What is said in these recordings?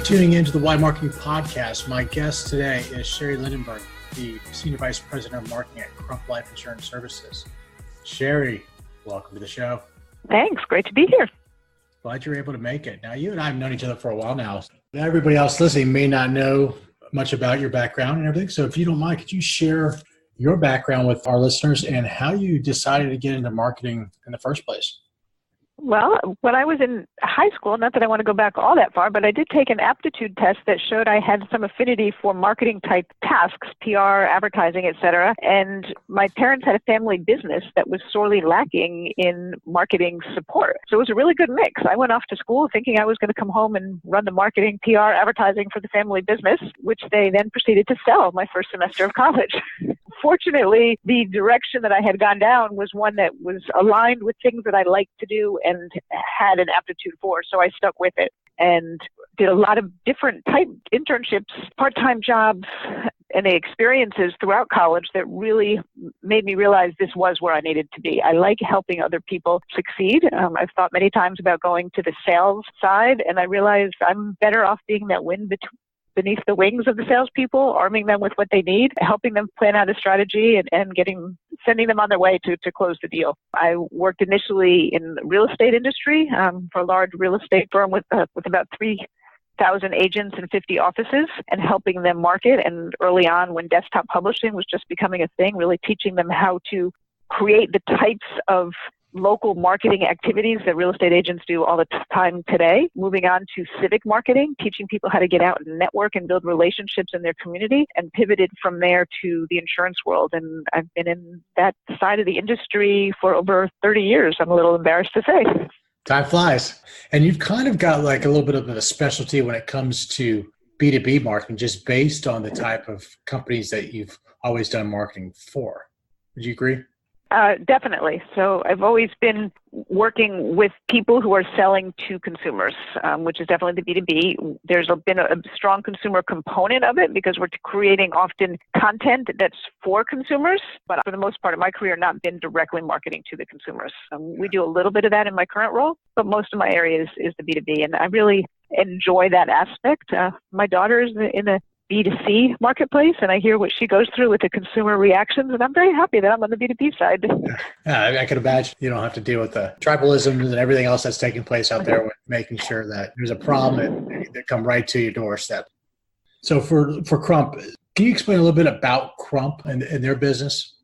tuning in to the Why Marketing Podcast. My guest today is Sherri Lindenberg, the Senior Vice President of Marketing at CRUMP Life Insurance Services. Sherri, welcome to the show. Thanks. Great to be here. Glad you're able to make it. Now, you and I have known each other for a while now. Everybody else listening may not know much about your background and everything. So if you don't mind, could you share your background with our listeners and how you decided to get into marketing in the first place? Well, when I was in high school, not that I want to go back all that far, but I did take an aptitude test that showed I had some affinity for marketing type tasks, PR, advertising, etc. And my parents had a family business that was sorely lacking in marketing support. So it was a really good mix. I went off to school thinking I was going to come home and run the marketing, PR, advertising for the family business, which they then proceeded to sell my first semester of college. Fortunately, the direction that I had gone down was one that was aligned with things that I liked to do and had an aptitude for, so I stuck with it and did a lot of different type internships, part-time jobs, and experiences throughout college that really made me realize this was where I needed to be. I like helping other people succeed. I've thought many times about going to the sales side, and I realized I'm better off being that wind beneath the wings of the salespeople, arming them with what they need, helping them plan out a strategy, and sending them on their way to close the deal. I worked initially in the real estate industry for a large real estate firm with about 3,000 agents and 50 offices, and helping them market. And early on, when desktop publishing was just becoming a thing, really teaching them how to create the types of local marketing activities that real estate agents do all the time today. Moving on to civic marketing, teaching people how to get out and network and build relationships in their community, and pivoted from there to the insurance world. And I've been in that side of the industry for over 30 years, I'm a little embarrassed to say. Time flies. And you've kind of got like a little bit of a specialty when it comes to B2B marketing, just based on the type of companies that you've always done marketing for. Would you agree? Definitely. So I've always been working with people who are selling to consumers, which is definitely the B2B. There's been a strong consumer component of it because we're creating often content that's for consumers, but for the most part of my career, not been directly marketing to the consumers. We do a little bit of that in my current role, but most of my area is the B2B, and I really enjoy that aspect. My daughter is in a B2C marketplace, and I hear what she goes through with the consumer reactions, and I'm very happy that I'm on the B2B side. I can imagine you don't have to deal with the tribalisms and everything else that's taking place out there with making sure that there's a problem that come right to your doorstep. So for CRUMP, can you explain a little bit about CRUMP and their business?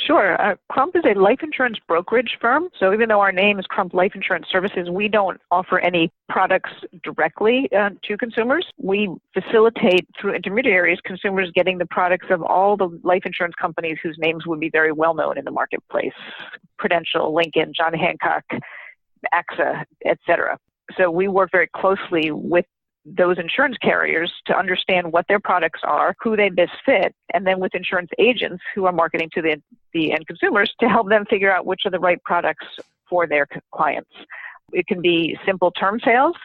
Sure. CRUMP is a life insurance brokerage firm. So even though our name is CRUMP Life Insurance Services, we don't offer any products directly to consumers. We facilitate through intermediaries consumers getting the products of all the life insurance companies whose names would be very well known in the marketplace: Prudential, Lincoln, John Hancock, AXA, etc. So we work very closely with those insurance carriers to understand what their products are, who they best fit, and then with insurance agents who are marketing to the end consumers to help them figure out which are the right products for their clients. It can be simple term sales,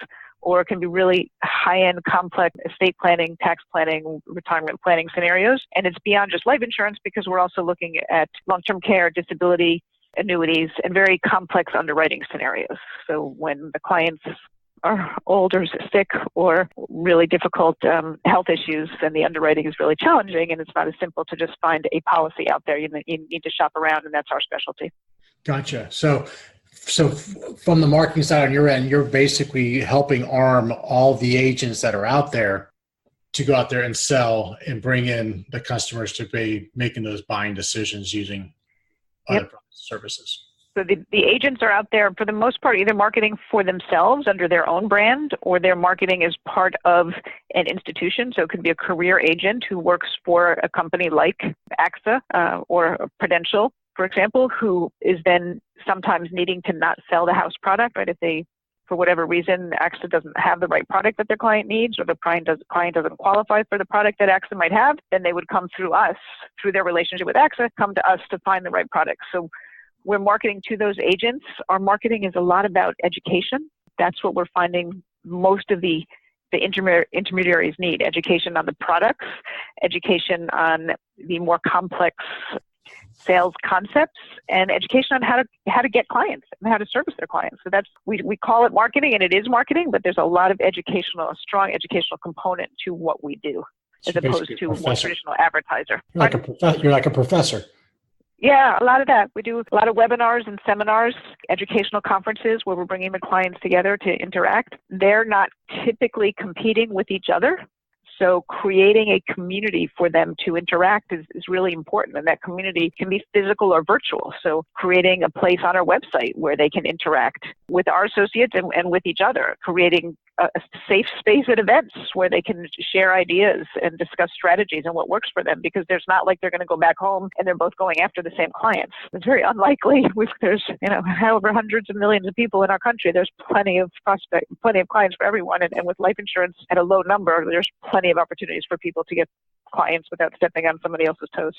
or it can be really high-end, complex estate planning, tax planning, retirement planning scenarios. And it's beyond just life insurance because we're also looking at long-term care, disability, annuities, and very complex underwriting scenarios. So when the clients are old or sick or really difficult health issues, and the underwriting is really challenging, and it's not as simple to just find a policy out there. You need to shop around, and that's our specialty. Gotcha. So from the marketing side on your end, you're basically helping arm all the agents that are out there to go out there and sell and bring in the customers to be making those buying decisions using other services. So the agents are out there, for the most part, either marketing for themselves under their own brand, or they're marketing as part of an institution. So it could be a career agent who works for a company like AXA or Prudential, for example, who is then sometimes needing to not sell the house product, right? If they, for whatever reason, AXA doesn't have the right product that their client needs, or the client doesn't qualify for the product that AXA might have, then they would come through us, through their relationship with AXA, come to us to find the right product. So we're marketing to those agents. Our marketing is a lot about education. That's what we're finding most of the intermediaries need: education on the products, education on the more complex sales concepts, and education on how to get clients and how to service their clients. So that's we call it marketing, and it is marketing, but there's a lot of a strong educational component to what we do, as opposed to a more traditional advertiser. You're like a professor. Yeah, a lot of that. We do a lot of webinars and seminars, educational conferences where we're bringing the clients together to interact. They're not typically competing with each other. So creating a community for them to interact is really important. And that community can be physical or virtual. So creating a place on our website where they can interact with our associates and with each other, creating a safe space at events where they can share ideas and discuss strategies and what works for them, because there's not like they're going to go back home and they're both going after the same clients. It's very unlikely. There's, however hundreds of millions of people in our country, there's plenty of clients for everyone. And with life insurance at a low number, there's plenty of opportunities for people to get clients without stepping on somebody else's toes.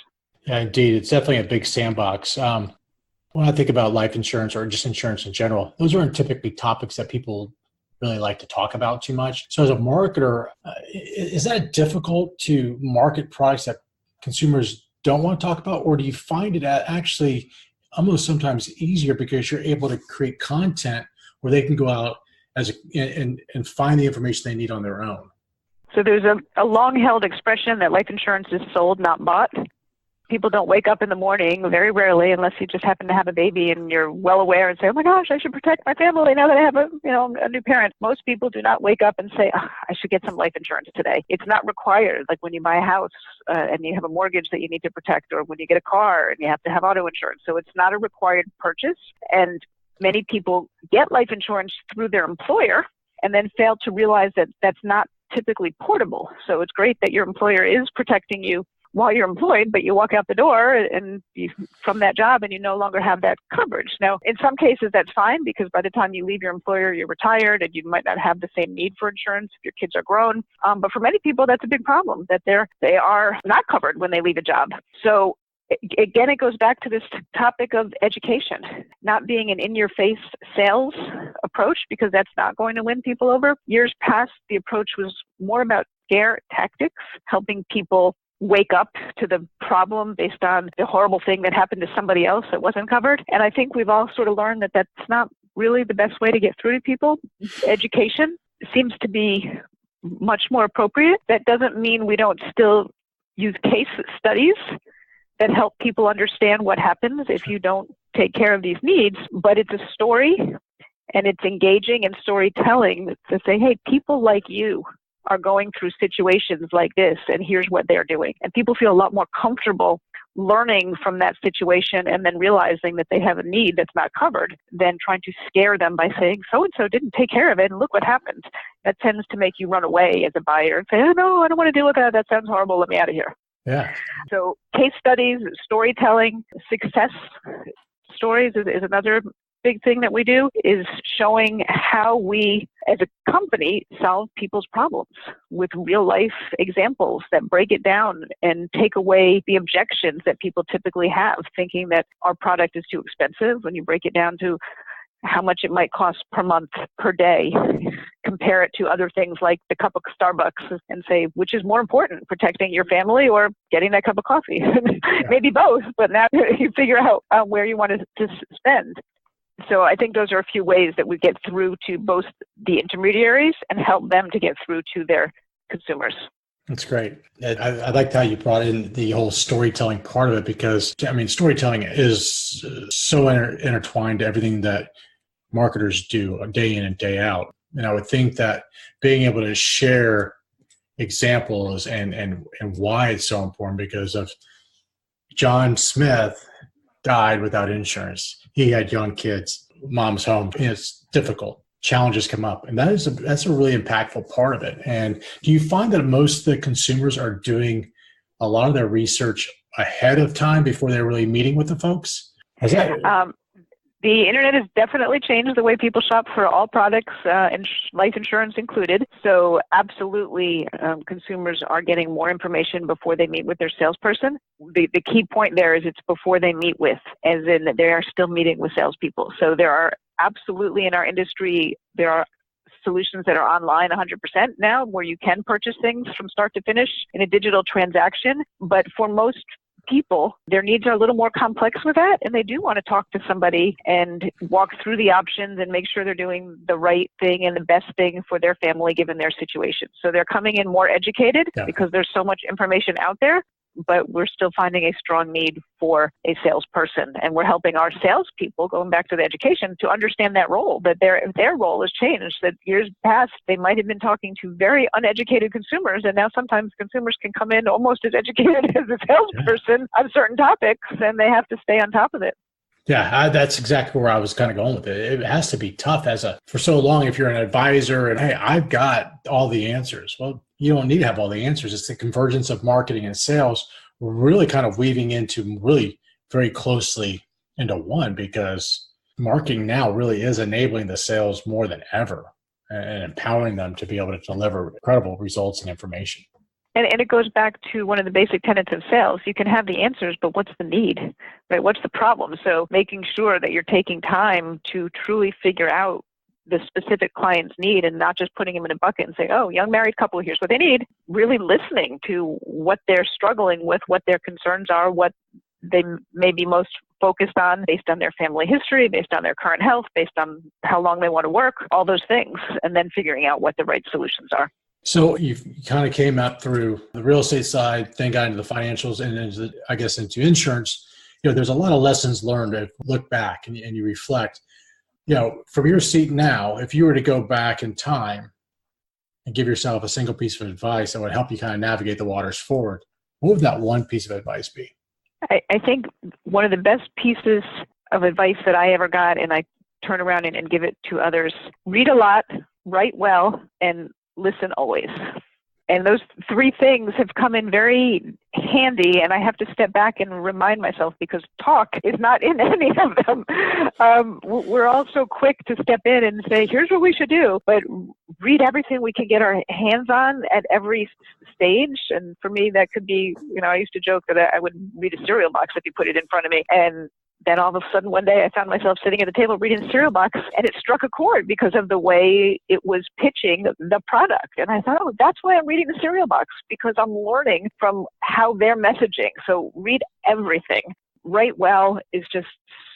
Yeah, indeed. It's definitely a big sandbox. When I think about life insurance or just insurance in general, those aren't typically topics that people really like to talk about too much. So as a marketer, is that difficult to market products that consumers don't want to talk about? Or do you find it actually almost sometimes easier because you're able to create content where they can go out and find the information they need on their own? So there's a long-held expression that life insurance is sold, not bought. People don't wake up in the morning, very rarely, unless you just happen to have a baby and you're well aware and say, oh my gosh, I should protect my family now that I have a new parent. Most people do not wake up and say, I should get some life insurance today. It's not required. Like when you buy a house and you have a mortgage that you need to protect, or when you get a car and you have to have auto insurance. So it's not a required purchase. And many people get life insurance through their employer and then fail to realize that that's not typically portable. So it's great that your employer is protecting you while you're employed, but you walk out the door and from that job and you no longer have that coverage. Now, in some cases, that's fine, because by the time you leave your employer, you're retired and you might not have the same need for insurance if your kids are grown. But for many people, that's a big problem, that they are not covered when they leave a job. So again, it goes back to this topic of education, not being an in-your-face sales approach, because that's not going to win people over. Years past, the approach was more about scare tactics, helping people wake up to the problem based on the horrible thing that happened to somebody else that wasn't covered. And I think we've all sort of learned that that's not really the best way to get through to people. Education seems to be much more appropriate. That doesn't mean we don't still use case studies that help people understand what happens if you don't take care of these needs, but it's a story and it's engaging and storytelling to say, hey, people like you are going through situations like this, and here's what they're doing. And people feel a lot more comfortable learning from that situation and then realizing that they have a need that's not covered than trying to scare them by saying, so-and-so didn't take care of it, and look what happened. That tends to make you run away as a buyer and say, oh, no, I don't want to deal with that. That sounds horrible. Let me out of here. Yeah. So case studies, storytelling, success stories is another big thing that we do, is showing how we as a company solve people's problems with real life examples that break it down and take away the objections that people typically have, thinking that our product is too expensive. When you break it down to how much it might cost per month, per day, compare it to other things like the cup of Starbucks and say, which is more important, protecting your family or getting that cup of coffee? Maybe both, but now you figure out where you want to spend. So I think those are a few ways that we get through to both the intermediaries and help them to get through to their consumers. That's great. I liked how you brought in the whole storytelling part of it, because, I mean, storytelling is so intertwined to everything that marketers do day in and day out. And I would think that being able to share examples and why it's so important, because of John Smith died without insurance. He had young kids, mom's home. It's difficult. Challenges come up, and that's a really impactful part of it. And do you find that most of the consumers are doing a lot of their research ahead of time before they're really meeting with the folks? The internet has definitely changed the way people shop for all products, and life insurance included. So absolutely, consumers are getting more information before they meet with their salesperson. The key point there is it's before they meet with, as in that they are still meeting with salespeople. So there are absolutely in our industry, there are solutions that are online 100% now, where you can purchase things from start to finish in a digital transaction. But for most people, their needs are a little more complex with that, and they do want to talk to somebody and walk through the options and make sure they're doing the right thing and the best thing for their family given their situation. So they're coming in more educated because there's so much information out there, but we're still finding a strong need for a salesperson. And we're helping our salespeople, going back to the education, to understand that role, that their role has changed, that years past, they might have been talking to very uneducated consumers, and now sometimes consumers can come in almost as educated as a salesperson on certain topics, and they have to stay on top of it. Yeah, that's exactly where I was kind of going with it. It has to be tough for so long if you're an advisor and, hey, I've got all the answers. Well, you don't need to have all the answers. It's the convergence of marketing and sales really kind of weaving into really very closely into one, because marketing now really is enabling the sales more than ever and empowering them to be able to deliver incredible results and information. And it goes back to one of the basic tenets of sales. You can have the answers, but what's the need, right? What's the problem? So making sure that you're taking time to truly figure out the specific client's need and not just putting them in a bucket and say, oh, young married couple, here's what they need. Really listening to what they're struggling with, what their concerns are, what they may be most focused on based on their family history, based on their current health, based on how long they want to work, all those things, and then figuring out what the right solutions are. So you kind of came up through the real estate side, then got into the financials, and then into insurance. There's a lot of lessons learned. If you look back and you reflect, from your seat now, if you were to go back in time and give yourself a single piece of advice that would help you kind of navigate the waters forward, what would that one piece of advice be? I think one of the best pieces of advice that I ever got, and I turn around and give it to others: read a lot, write well, and listen always. And those three things have come in very handy, and I have to step back and remind myself, because talk is not in any of them. We're all so quick to step in and say, here's what we should do, but read everything we can get our hands on at every stage. And for me, that could be, I used to joke that I would read a cereal box if you put it in front of me. And then all of a sudden one day I found myself sitting at the table reading the cereal box, and it struck a chord because of the way it was pitching the product. And I thought, oh, that's why I'm reading the cereal box, because I'm learning from how they're messaging. So read everything. Write well is just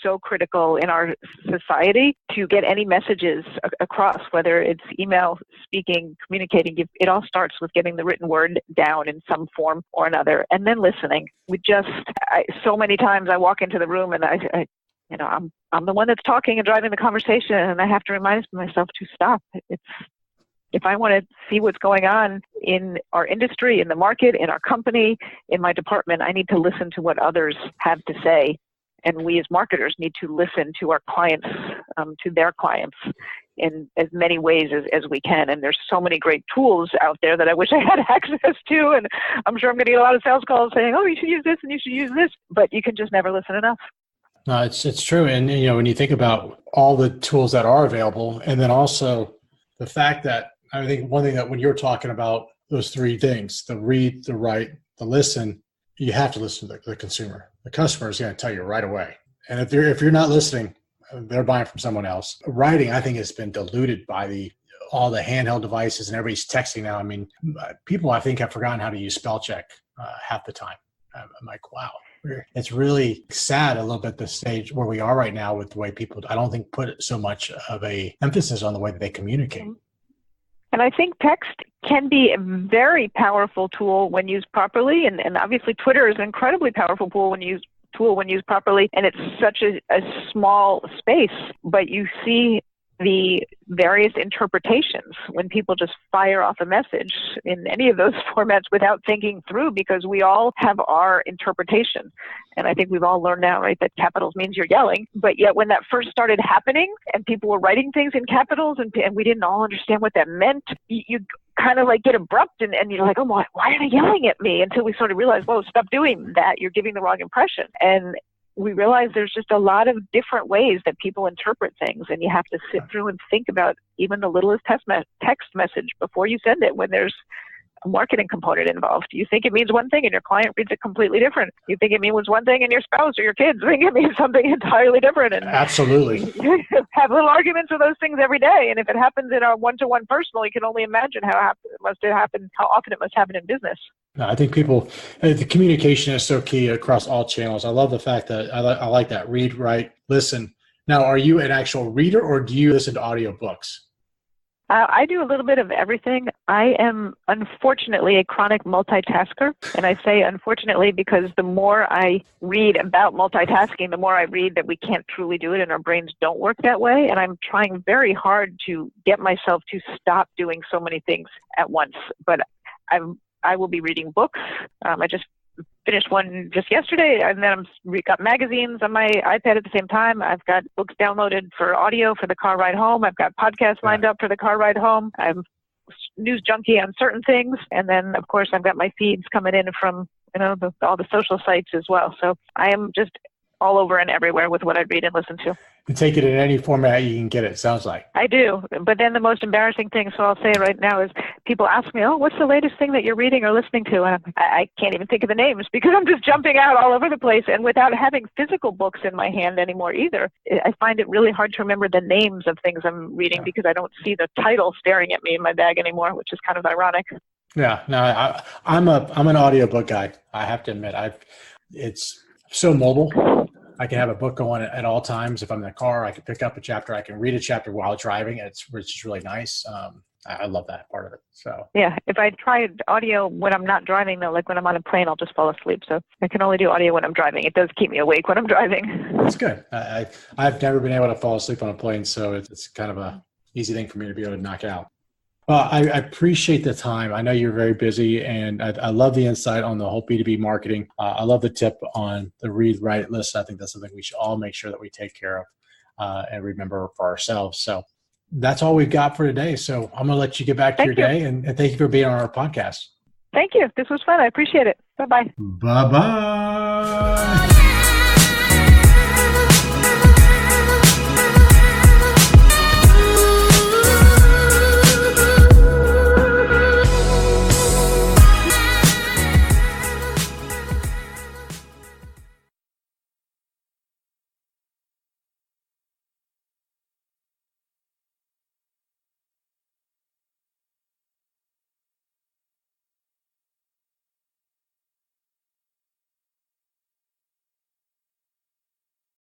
so critical in our society to get any messages across, whether it's email, speaking, communicating. It all starts with getting the written word down in some form or another, and then listening. So many times I walk into the room and I'm the one that's talking and driving the conversation, and I have to remind myself to stop. If I want to see what's going on in our industry, in the market, in our company, in my department, I need to listen to what others have to say. And we as marketers need to listen to our clients, to their clients in as many ways as we can. And there's so many great tools out there that I wish I had access to. And I'm sure I'm going to get a lot of sales calls saying, oh, you should use this and you should use this. But you can just never listen enough. No, it's true. And, when you think about all the tools that are available, and then also the fact that, I think one thing that when you're talking about those three things, the read, the write, the listen, you have to listen to the consumer. The customer is going to tell you right away. And if you're not listening, they're buying from someone else. Writing, I think, has been diluted by all the handheld devices, and everybody's texting now. I mean, people, I think, have forgotten how to use spell check half the time. I'm like, wow. It's really sad a little bit the stage where we are right now with the way people, I don't think, put so much of a emphasis on the way that they communicate. And I think text can be a very powerful tool when used properly. And obviously Twitter is an incredibly powerful tool when used properly. And it's such a small space, but you see the various interpretations when people just fire off a message in any of those formats without thinking through, because we all have our interpretation. And I think we've all learned now, right, that capitals means you're yelling. But yet when that first started happening and people were writing things in capitals and we didn't all understand what that meant, you kind of like get abrupt and you're like, oh, why are they yelling at me? Until we sort of realize, whoa, stop doing that. You're giving the wrong impression. And we realize there's just a lot of different ways that people interpret things, and you have to sit through and think about even the littlest text message before you send it when there's marketing component involved. You think it means one thing and your client reads it completely different. You think it means one thing and your spouse or your kids think it means something entirely different. And absolutely. You have little arguments with those things every day. And if it happens in a one-to-one personal, you can only imagine how often it must happen in business. No, I think the communication is so key across all channels. I love the fact that I like that read, write, listen. Now, are you an actual reader or do you listen to audiobooks? I do a little bit of everything. I am unfortunately a chronic multitasker. And I say unfortunately because the more I read about multitasking, the more I read that we can't truly do it and our brains don't work that way. And I'm trying very hard to get myself to stop doing so many things at once. But I will be reading books. I just finished one just yesterday, and then I've got magazines on my iPad at the same time. I've got books downloaded for audio for the car ride home. I've got podcasts lined up for the car ride home. I'm news junkie on certain things, and then of course I've got my feeds coming in from all the social sites as well. So I am just all over and everywhere with what I read and listen to. And take it in any format you can get it, sounds like. I do. But then the most embarrassing thing, so I'll say right now, is people ask me, what's the latest thing that you're reading or listening to? And I can't even think of the names because I'm just jumping out all over the place. And without having physical books in my hand anymore either, I find it really hard to remember the names of things I'm reading because I don't see the title staring at me in my bag anymore, which is kind of ironic. Yeah, no, I'm an audiobook guy. I have to admit, it's so mobile. I can have a book going at all times. If I'm in the car, I can pick up a chapter. I can read a chapter while driving. It's just really nice. I love that part of it. So yeah, if I try audio when I'm not driving, though, like when I'm on a plane, I'll just fall asleep. So I can only do audio when I'm driving. It does keep me awake when I'm driving. That's good. I've never been able to fall asleep on a plane, so it's kind of a easy thing for me to be able to knock out. Well, I appreciate the time. I know you're very busy, and I love the insight on the whole B2B marketing. I love the tip on the read, write, listen. I think that's something we should all make sure that we take care of and remember for ourselves. So that's all we've got for today. So I'm going to let you get back to your day, and thank you for being on our podcast. Thank you. This was fun. I appreciate it. Bye-bye. Bye-bye.